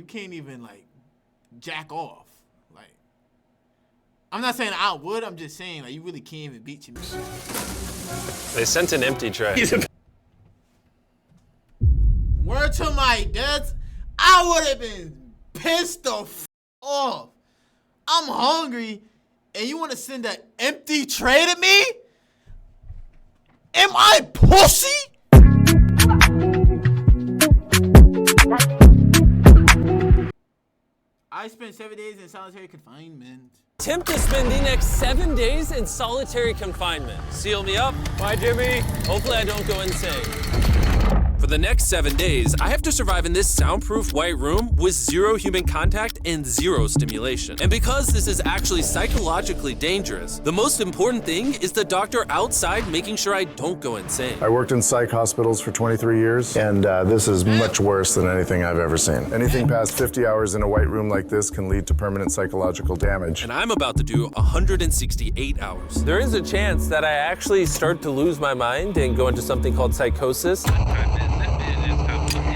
you can't even like jack off. Like, I'm not saying I would. I'm just saying like you really can't even beat your man. They sent an empty tray. Word to my death, I would have been pissed the f off. I'm hungry, and you want to send an empty tray to me? Am I pussy? I spent 7 days in solitary confinement. Attempt to spend the next 7 days in solitary confinement. Seal me up. Bye, Jimmy. Hopefully I don't go insane. For the next 7 days, I have to survive in this soundproof white room with 0 human contact and 0 stimulation. And because this is actually psychologically dangerous, the most important thing is the doctor outside making sure I don't go insane. I worked in psych hospitals for 23 years, and this is much worse than anything I've ever seen. Anything past 50 hours in a white room like this can lead to permanent psychological damage. And I'm about to do 168 hours. There is a chance that I actually start to lose my mind and go into something called psychosis.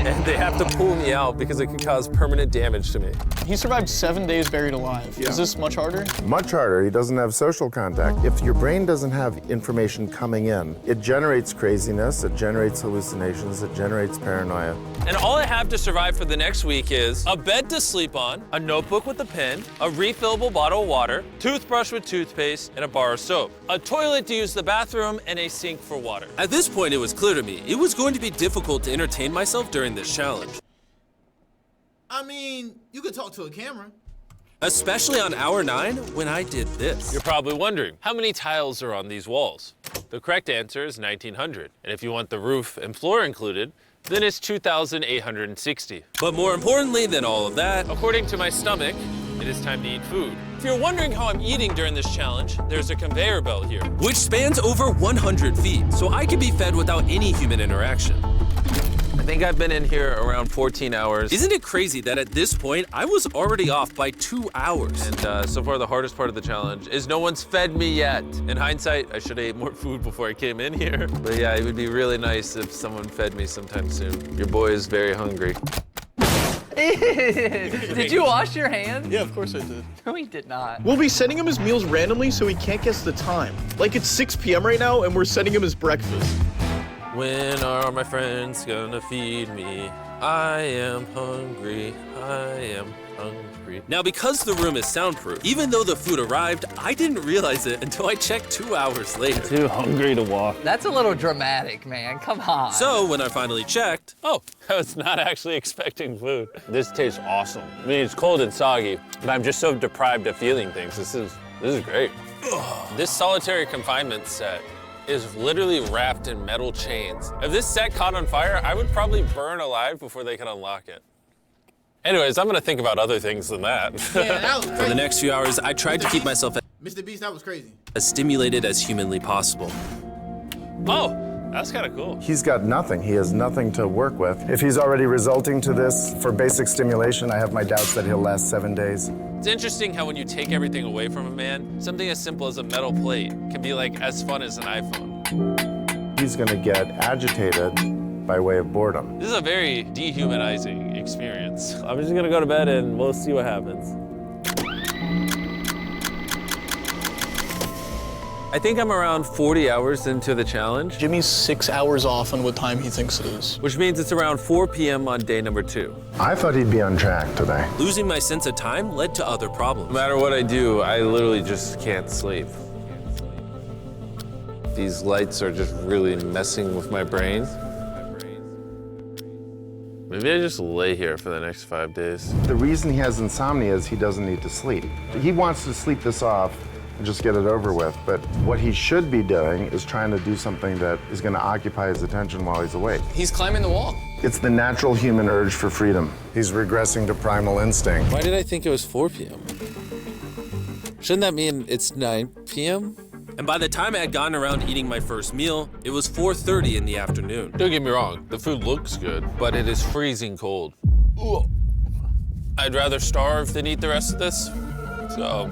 And they have to pull me out because it can cause permanent damage to me. He survived 7 days buried alive. Yeah. Is this much harder? Much harder. He doesn't have social contact. If your brain doesn't have information coming in, it generates craziness, it generates hallucinations, it generates paranoia. And all I have to survive for the next week is a bed to sleep on, a notebook with a pen, a refillable bottle of water, toothbrush with toothpaste, and a bar of soap, a toilet to use the bathroom, and a sink for water. At this point, it was clear to me it was going to be difficult to entertain myself during this challenge. I mean, you could talk to a camera. Especially on hour 9 when I did this. You're probably wondering, how many tiles are on these walls? The correct answer is 1,900. And if you want the roof and floor included, then it's 2,860. But more importantly than all of that, according to my stomach, it is time to eat food. If you're wondering how I'm eating during this challenge, there's a conveyor belt here, which spans over 100 feet, so I can be fed without any human interaction. I think I've been in here around 14 hours. Isn't it crazy that at this point, I was already off by 2 hours? And so far, the hardest part of the challenge is no one's fed me yet. In hindsight, I should have ate more food before I came in here. But yeah, it would be really nice if someone fed me sometime soon. Your boy is very hungry. Did you wash your hands? Yeah, of course I did. No, he did not. We'll be sending him his meals randomly so he can't guess the time. Like it's 6 p.m. right now and we're sending him his breakfast. When are my friends gonna feed me? I am hungry, I am hungry. Now, because the room is soundproof, even though the food arrived, I didn't realize it until I checked 2 hours later. Too hungry to walk. That's a little dramatic, man. Come on. So when I finally checked, Oh, I was not actually expecting food. This tastes awesome. I mean, it's cold and soggy, but I'm just so deprived of feeling things. This is great. this solitary confinement set is literally wrapped in metal chains. If this set caught on fire, I would probably burn alive before they could unlock it. Anyways, I'm gonna think about other things than that. Yeah, that was crazy. For the next few hours, I tried to keep myself MrBeast, that was crazy. as stimulated as humanly possible. Oh, that's kind of cool. He's got nothing. He has nothing to work with. If he's already resulting to this for basic stimulation, I have my doubts that he'll last 7 days. It's interesting how when you take everything away from a man, something as simple as a metal plate can be like as fun as an iPhone. He's gonna get agitated by way of boredom. This is a very dehumanizing experience. I'm just gonna go to bed and we'll see what happens. I think I'm around 40 hours into the challenge, Jimmy's 6 hours off on what time he thinks it is. which means it's around 4 p.m. on day number 2. I thought he'd be on track today. Losing my sense of time led to other problems. No matter what I do, I literally just can't sleep. These lights are just really messing with my brain. Maybe I just lay here for the next 5 days. The reason he has insomnia is he doesn't need to sleep. He wants to sleep this off and just get it over with, but what he should be doing is trying to do something that is going to occupy his attention while he's awake. He's climbing the wall. It's the natural human urge for freedom. He's regressing to primal instinct. Why did I think it was 4 p.m.? Shouldn't that mean it's 9 p.m.? And by the time I had gotten around eating my first meal, it was 4:30 in the afternoon. Don't get me wrong, the food looks good, but it is freezing cold. Ugh. I'd rather starve than eat the rest of this, so.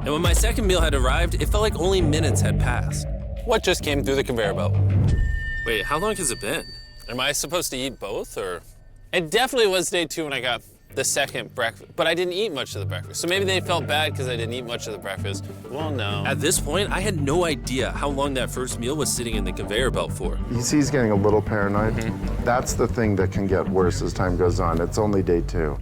And when my second meal had arrived, it felt like only minutes had passed. What just came through the conveyor belt? Wait, how long has it been? Am I supposed to eat both, or? It definitely was day 2 when I got the second breakfast, but I didn't eat much of the breakfast. So maybe they felt bad because I didn't eat much of the breakfast. Well, no. At this point, I had no idea how long that first meal was sitting in the conveyor belt for. You see he's getting a little paranoid. That's the thing that can get worse as time goes on. It's only day 2.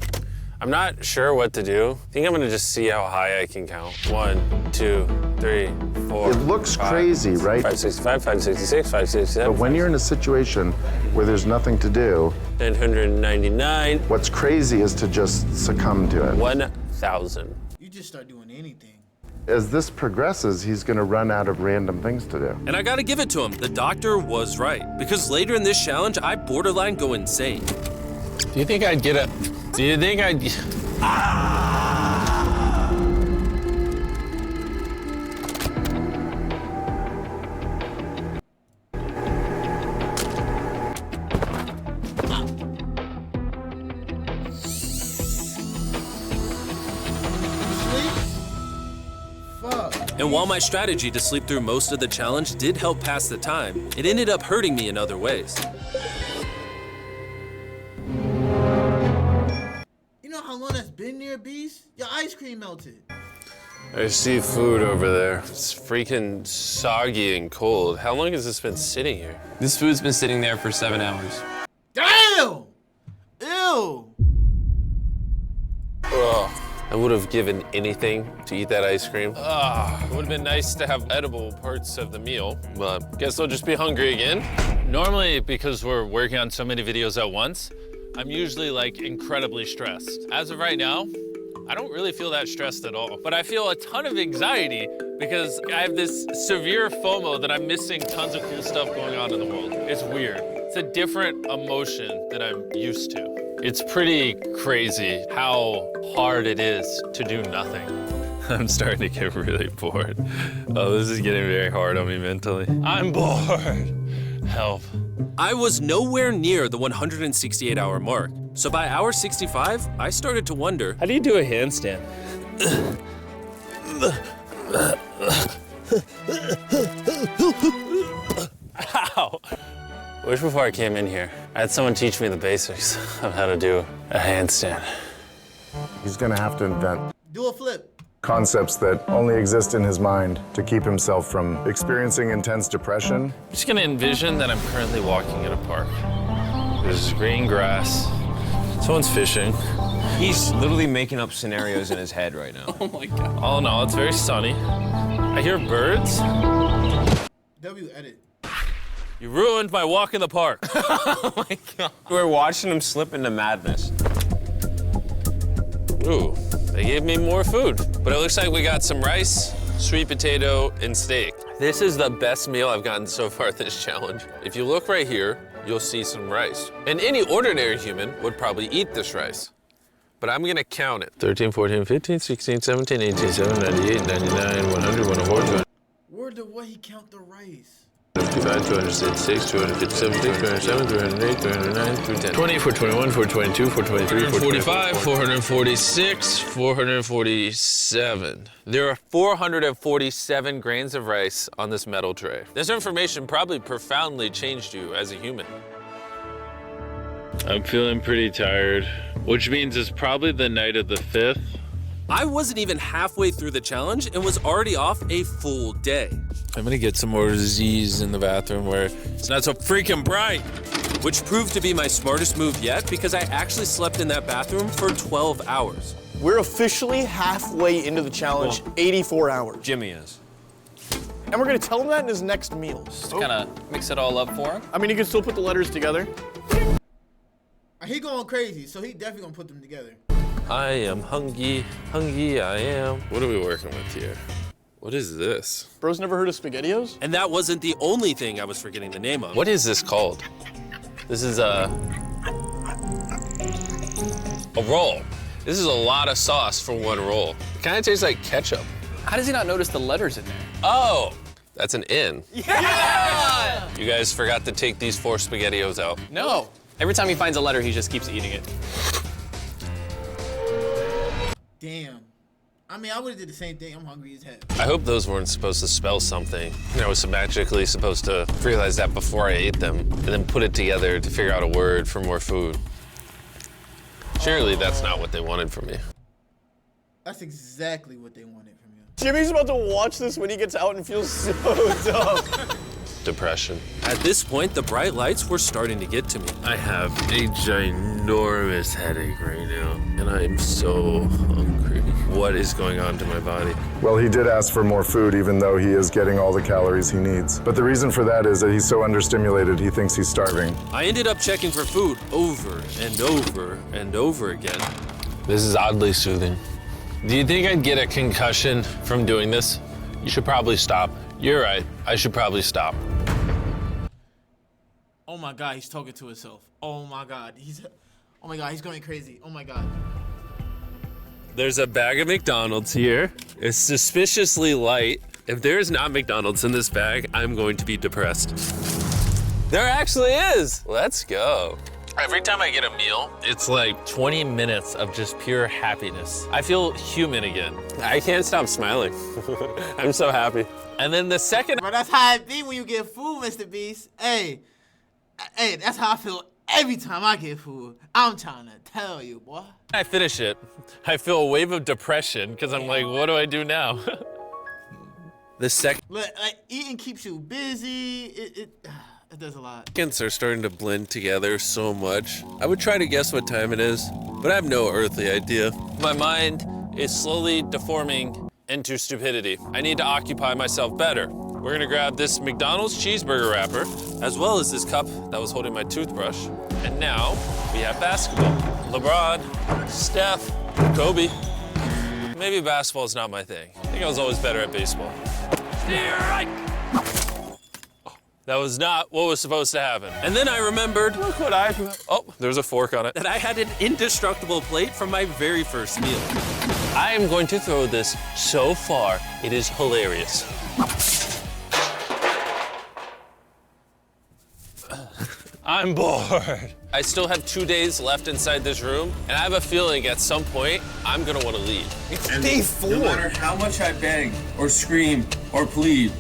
I'm not sure what to do. I think I'm gonna just see how high I can count. 1, 2, 3, 4. It looks crazy, right? 565, 566, 567. But when you're in a situation where there's nothing to do, 999. what's crazy is to just succumb to it. 1,000. You just start doing anything. As this progresses, he's gonna run out of random things to do. And I gotta give it to him, the doctor was right. Because later in this challenge, I borderline go insane. Do you think I'd get a... Do you think I'd... And while my strategy to sleep through most of the challenge did help pass the time, it ended up hurting me in other ways. You know how long that's been there, Beast? Your ice cream melted. I see food over there. It's freaking soggy and cold. How long has this been sitting here? This food's been sitting there for 7 hours. Damn! Ew! Ugh. I would have given anything to eat that ice cream. It would have been nice to have edible parts of the meal, but guess I'll just be hungry again. Normally, because we're working on so many videos at once, I'm usually like incredibly stressed. As of right now, I don't really feel that stressed at all, but I feel a ton of anxiety because I have this severe FOMO that I'm missing tons of cool stuff going on in the world. It's weird. It's a different emotion than I'm used to. It's pretty crazy how hard it is to do nothing. I'm starting to get really bored. Oh, this is getting very hard on me mentally. I'm bored. Help. I was nowhere near the 168-hour mark. So by hour 65, I started to wonder, How do you do a handstand? Ow. I wish before I came in here, I had someone teach me the basics of how to do a handstand. He's gonna have to invent Do a flip. concepts that only exist in his mind to keep himself from experiencing intense depression. I'm just gonna envision that I'm currently walking in a park. There's green grass. Someone's fishing. He's literally making up scenarios in his head right now. Oh my God. Oh no, it's very sunny. I hear birds. W edit. You ruined my walk in the park. Oh my God. We're watching him slip into madness. Ooh, they gave me more food. But it looks like we got some rice, sweet potato, and steak. This is the best meal I've gotten so far this challenge. If you look right here, you'll see some rice. And any ordinary human would probably eat this rice. But I'm gonna count it. 13, 14, 15, 16, 17, 18, 17, 98, 99, 100, 104, 200. Where the what he count the rice? 255, 266, 257, 207, 308, 309, 310. 20, 421, 422, 423, 445, 446, 447. There are 447 grains of rice on this metal tray. This information probably profoundly changed you as a human. I'm feeling pretty tired, which means it's probably the night of the 5th. I wasn't even halfway through the challenge and was already off a full day. I'm gonna get some more Z's in the bathroom where it's not so freaking bright. Which proved to be my smartest move yet because I actually slept in that bathroom for 12 hours. We're officially halfway into the challenge, 84 hours. Jimmy is. And we're gonna tell him that in his next meal. Just kind of mix it all up for him. I mean, he can still put the letters together. He going crazy, so he definitely gonna put them together. I am hungry, hungry I am. What are we working with here? What is this? Bro's never heard of SpaghettiOs? And that wasn't the only thing I was forgetting the name of. What is this called? This is a roll. This is a lot of sauce for one roll. It kind of tastes like ketchup. How does he not notice the letters in there? Oh, that's an N. Yeah! You guys forgot to take these 4 SpaghettiOs out. No. Every time he finds a letter, he just keeps eating it. Damn. I mean, I would have did the same thing. I'm hungry as hell. I hope those weren't supposed to spell something. I was magically supposed to realize that before I ate them and then put it together to figure out a word for more food. Surely that's not what they wanted from me. That's exactly what they wanted from you. Jimmy's about to watch this when he gets out and feels so dumb. Depression. At this point, the bright lights were starting to get to me. I have a ginormous headache right now, and I'm so hungry. What is going on to my body? Well, he did ask for more food, even though he is getting all the calories he needs. But the reason for that is that he's so understimulated, he thinks he's starving. I ended up checking for food over and over and over again. This is oddly soothing. Do you think I'd get a concussion from doing this? You should probably stop. You're right. I should probably stop. Oh my God, he's talking to himself. Oh my God, he's going crazy. Oh my God. There's a bag of McDonald's here. It's suspiciously light. If there's not McDonald's in this bag, I'm going to be depressed. There actually is. Let's go. Every time I get a meal, it's like 20 minutes of just pure happiness. I feel human again. I can't stop smiling. I'm so happy. And then the second... Bro, that's how it be when you get food, MrBeast. Hey, that's how I feel every time I get food. I'm trying to tell you, boy. I finish it, I feel a wave of depression because I'm like, what do I do now? The second... Like, eating keeps you busy. It does a lot. Seconds are starting to blend together so much. I would try to guess what time it is, but I have no earthly idea. My mind is slowly deforming into stupidity. I need to occupy myself better. We're gonna grab this McDonald's cheeseburger wrapper, As well as this cup that was holding my toothbrush. And now we have basketball. LeBron, Steph, Kobe. Maybe basketball is not my thing. I think I was always better at baseball. That was not what was supposed to happen. And then I remembered Look what I... Oh, there's a fork on it. that I had an indestructible plate from my very first meal. I am going to throw this so far, it is hilarious. I'm bored. I still have 2 days left inside this room, and I have a feeling at some point, I'm gonna wanna leave. It's day 4. No matter how much I beg or scream or plead,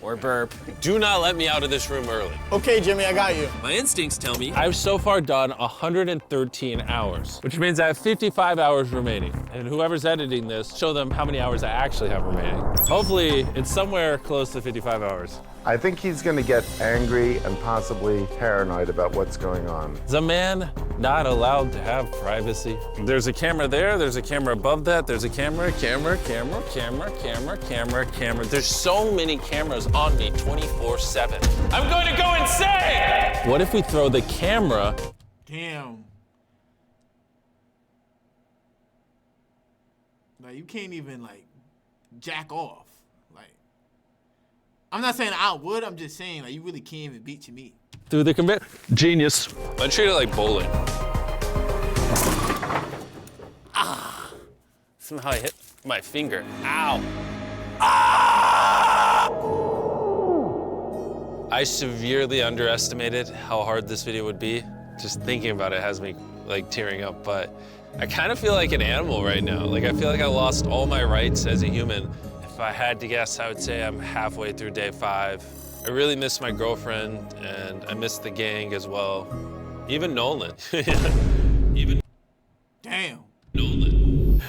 Or burp. Do not let me out of this room early. Okay, Jimmy, I got you. My instincts tell me I've so far done 113 hours, which means I have 55 hours remaining. And whoever's editing this, show them how many hours I actually have remaining. Hopefully, it's somewhere close to 55 hours. I think he's going to get angry and possibly paranoid about what's going on. Is a man not allowed to have privacy? There's a camera there, there's a camera above that, there's a camera. There's so many cameras on me 24/7. I'm going to go insane! What if we throw the camera? Damn. Like, you can't even, like, jack off. Like, I'm not saying I would, I'm just saying, like, you really can't even beat your meat. Through the commit. Genius. I treat it like bowling. Ah! Somehow I hit my finger. Ow. Ah! I severely underestimated how hard this video would be. Just thinking about it has me like tearing up, but I kind of feel like an animal right now. Like I feel like I lost all my rights as a human. If I had to guess, I would say I'm halfway through day 5. I really miss my girlfriend and I miss the gang as well. Even Nolan. Even Damn. Nolan.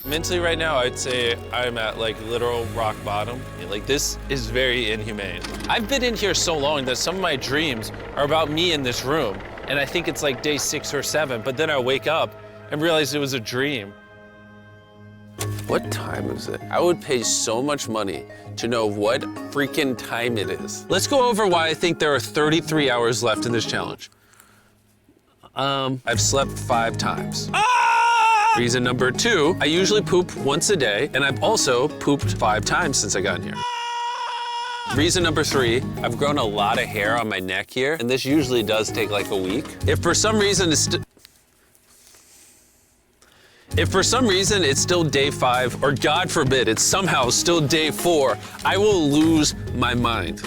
Mentally right now, I'd say I'm at like literal rock bottom. Like this is very inhumane. I've been in here so long that some of my dreams are about me in this room. And I think it's like day 6 or 7, but then I wake up and realize it was a dream. What time is it? I would pay so much money to know what freaking time it is. Let's go over why I think there are 33 hours left in this challenge. I've slept 5 times. Reason number 2, I usually poop once a day, and I've also pooped 5 times since I got in here. Reason number 3, I've grown a lot of hair on my neck here, and this usually does take like a week. If for some reason it's still day 5, or God forbid, it's somehow still day 4, I will lose my mind.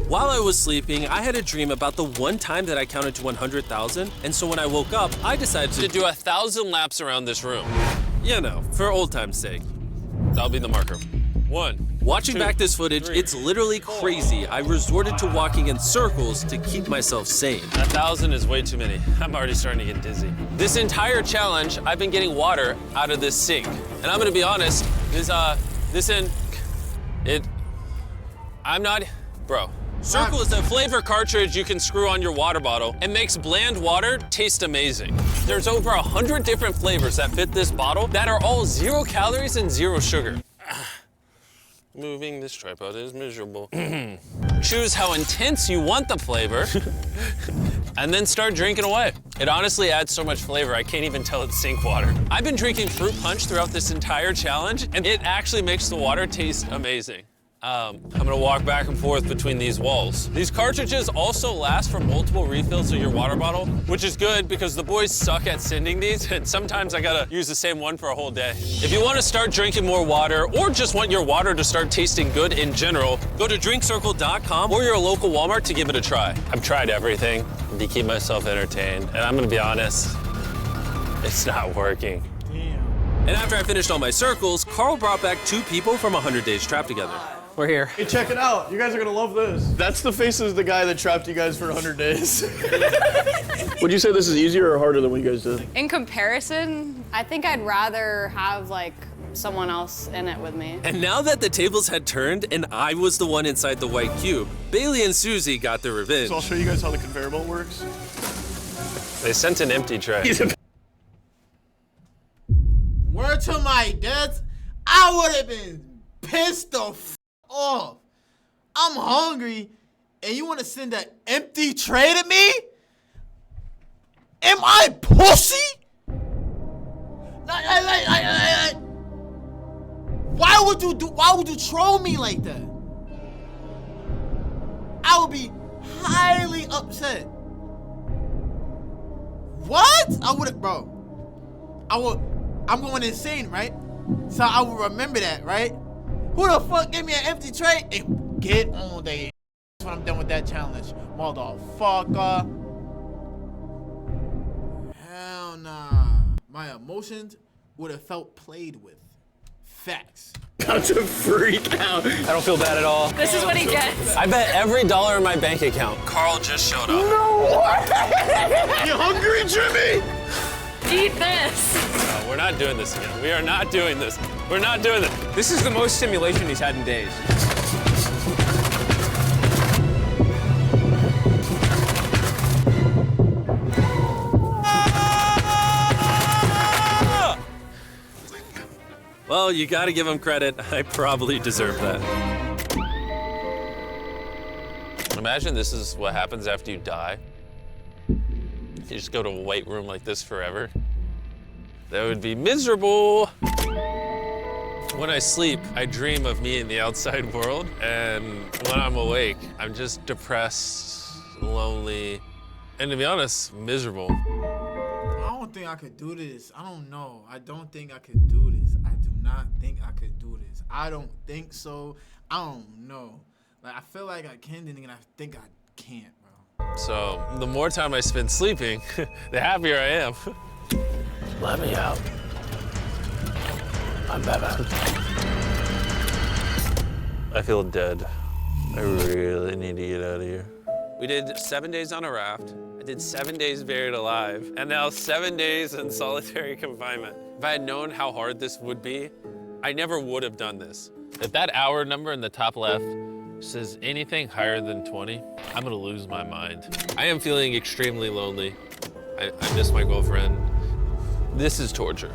while I was sleeping, I had a dream about the one time that I counted to 100,000, and so when I woke up, I decided to do 1,000 laps around this room. you know, for old time's sake. That'll be the marker. 1, Watching back this footage, it's literally crazy. I resorted to walking in circles to keep myself sane. 1,000 is way too many. I'm already starting to get dizzy. This entire challenge, I've been getting water out of this sink. And I'm gonna be honest, bro. Circle is a flavor cartridge you can screw on your water bottle and makes bland water taste amazing. There's over 100 different flavors that fit this bottle that are all 0 calories and 0 sugar. Moving this tripod is miserable. Choose how intense you want the flavor and then start drinking away. It honestly adds so much flavor, I can't even tell it's sink water. I've been drinking fruit punch throughout this entire challenge and it actually makes the water taste amazing. I'm gonna walk back and forth between these walls. These cartridges also last for multiple refills of your water bottle, which is good because the boys suck at sending these, and sometimes I gotta use the same one for a whole day. If you wanna start drinking more water, or just want your water to start tasting good in general, go to drinkcircle.com or your local Walmart to give it a try. I've tried everything to keep myself entertained, and I'm gonna be honest, it's not working. And after I finished all my circles, Carl brought back 2 people from 100 Days Trapped Together. We're here. Hey, check it out. You guys are gonna love this. That's the face of the guy that trapped you guys for 100 days. Would you say this is easier or harder than what you guys did? In comparison, I think I'd rather have like someone else in it with me. And now that the tables had turned and I was the one inside the white cube, Bailey and Susie got their revenge. So I'll show you guys how the conveyor belt works. They sent an empty tray. Word to my dads, I would have been pissed the f off. I'm hungry, and you want to send an empty tray to me? Am I pussy? Why would you troll me like that? I would be highly upset. What? I'm going insane, right? So I will remember that, right? Who the fuck gave me an empty tray? Hey, get on there. That's when I'm done with that challenge, motherfucker. Hell nah. My emotions would have felt played with. Facts. About to freak out. I don't feel bad at all. This is what he gets. I bet every dollar in my bank account. Carl just showed up. No way! You hungry, Jimmy? Eat this. No, we're not doing this again. We are not doing this. We're not doing this. This is the most stimulation he's had in days. Well, you gotta give him credit. I probably deserve that. Imagine this is what happens after you die. You just go to a white room like this forever. That would be miserable. When I sleep, I dream of me in the outside world, and when I'm awake, I'm just depressed, lonely, and to be honest, miserable. I don't think I could do this. I don't know. I don't think I could do this. I do not think I could do this. I don't think so. I don't know. Like, I feel like I can, and I think I can't, bro. So the more time I spend sleeping, the happier I am. Let me out. I'm Baba. I feel dead. I really need to get out of here. We did 7 days on a raft. I did 7 days buried alive, and now 7 days in solitary confinement. If I had known how hard this would be, I never would have done this. If that hour number in the top left says anything higher than 20, I'm gonna lose my mind. I am feeling extremely lonely. I miss my girlfriend. This is torture.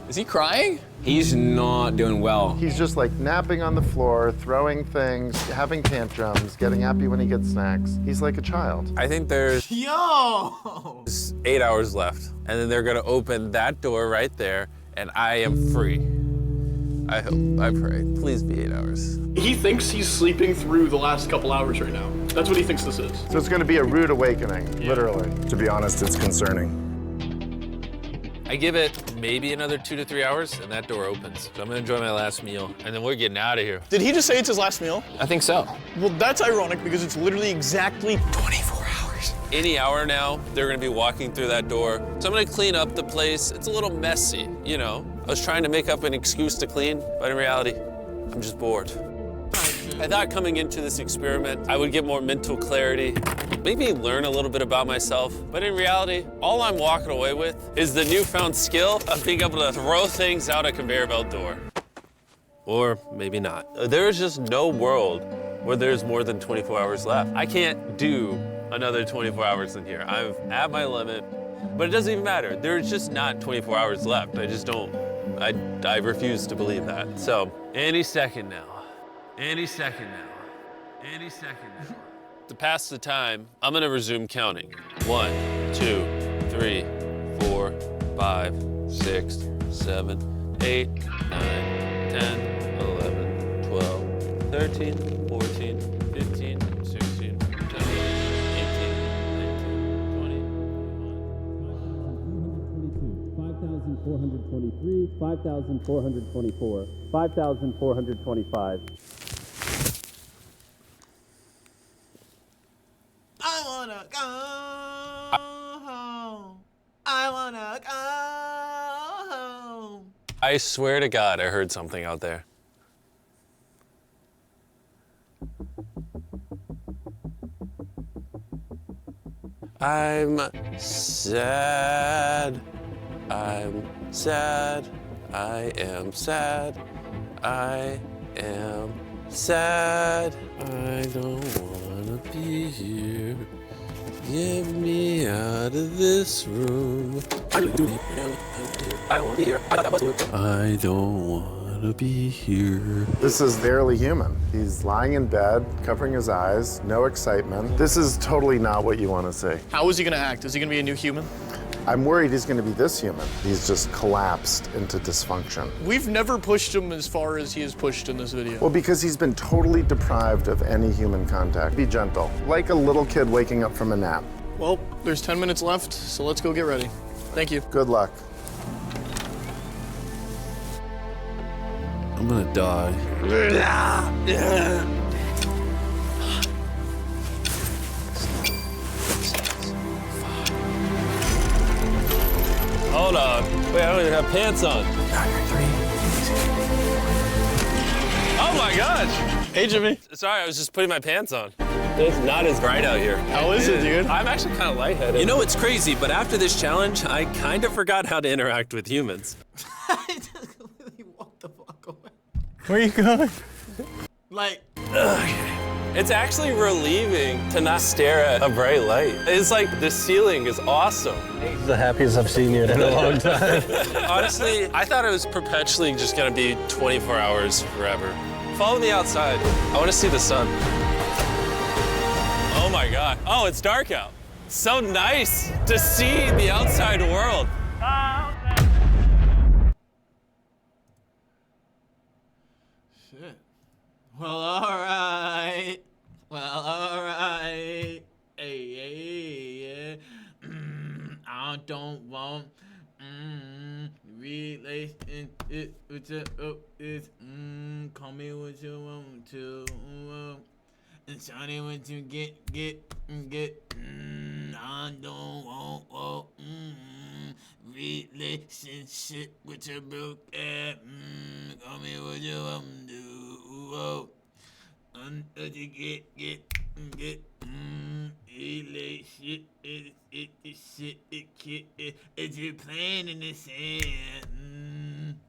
Is he crying? He's not doing well. He's just like napping on the floor, throwing things, having tantrums, getting happy when he gets snacks. He's like a child. I think there's Yo! 8 hours left, and then they're gonna open that door right there, and I am free. I hope, I pray, please be 8 hours. He thinks he's sleeping through the last couple hours right now. That's what he thinks this is. So it's going to be a rude awakening, literally. To be honest, it's concerning. I give it maybe another 2 to 3 hours, and that door opens. So I'm gonna enjoy my last meal, and then we're getting out of here. Did he just say it's his last meal? I think so. Well, that's ironic because it's literally exactly 24 hours. Any hour now, they're gonna be walking through that door. So I'm gonna clean up the place. It's a little messy, you know. I was trying to make up an excuse to clean, but in reality, I'm just bored. I thought coming into this experiment, I would get more mental clarity, maybe learn a little bit about myself. But in reality, all I'm walking away with is the newfound skill of being able to throw things out a conveyor belt door. Or maybe not. There is just no world where there's more than 24 hours left. I can't do another 24 hours in here. I'm at my limit, but it doesn't even matter. There's just not 24 hours left. I just don't, I refuse to believe that. So, any second now. Any second now. Any second now. To pass the time, I'm gonna resume counting. 1, 2, 3, 4, 5, 6, 7, 8, 9, 10, 11, 12, 13, 14, 15, 16, 17, 18, 19, 20, 5,423, 5,424, 5,425. I wanna go home. I wanna go home. I swear to God, I heard something out there. I'm sad. I'm sad. I am sad. I am sad. I don't wanna be here. Get me out of this room. I don't wanna be here. I don't wanna be here. This is barely human. He's lying in bed, covering his eyes, no excitement. This is totally not what you want to see. How is he gonna act? Is he gonna be a new human? I'm worried he's going to be this human. He's just collapsed into dysfunction. We've never pushed him as far as he is pushed in this video. Well, because he's been totally deprived of any human contact. Be gentle, like a little kid waking up from a nap. Well, there's 10 minutes left, so let's go get ready. Thank you. Good luck. I'm gonna die. Hold on. Wait, I don't even have pants on. Oh my gosh! Hey, Jimmy. Sorry, I was just putting my pants on. It's not as bright out here. How is it, dude? I'm actually kind of lightheaded. You know, it's crazy, but after this challenge, I kind of forgot how to interact with humans. I just completely walked the fuck away. Where are you going? Like, It's actually relieving to not stare at a bright light. It's like the ceiling is awesome. It's the happiest I've seen you in a long time. Honestly, I thought it was perpetually just gonna be 24 hours forever. Follow me outside. I wanna see the sun. Oh my God. Oh, it's dark out. So nice to see the outside world. shit. Well, alright. Well, alright. Hey, yeah. I don't want relation it with your is call me what you want to and shawty what you get I don't want relationship with your broke ass call me what you want to do you get relationship it's you playing in the sand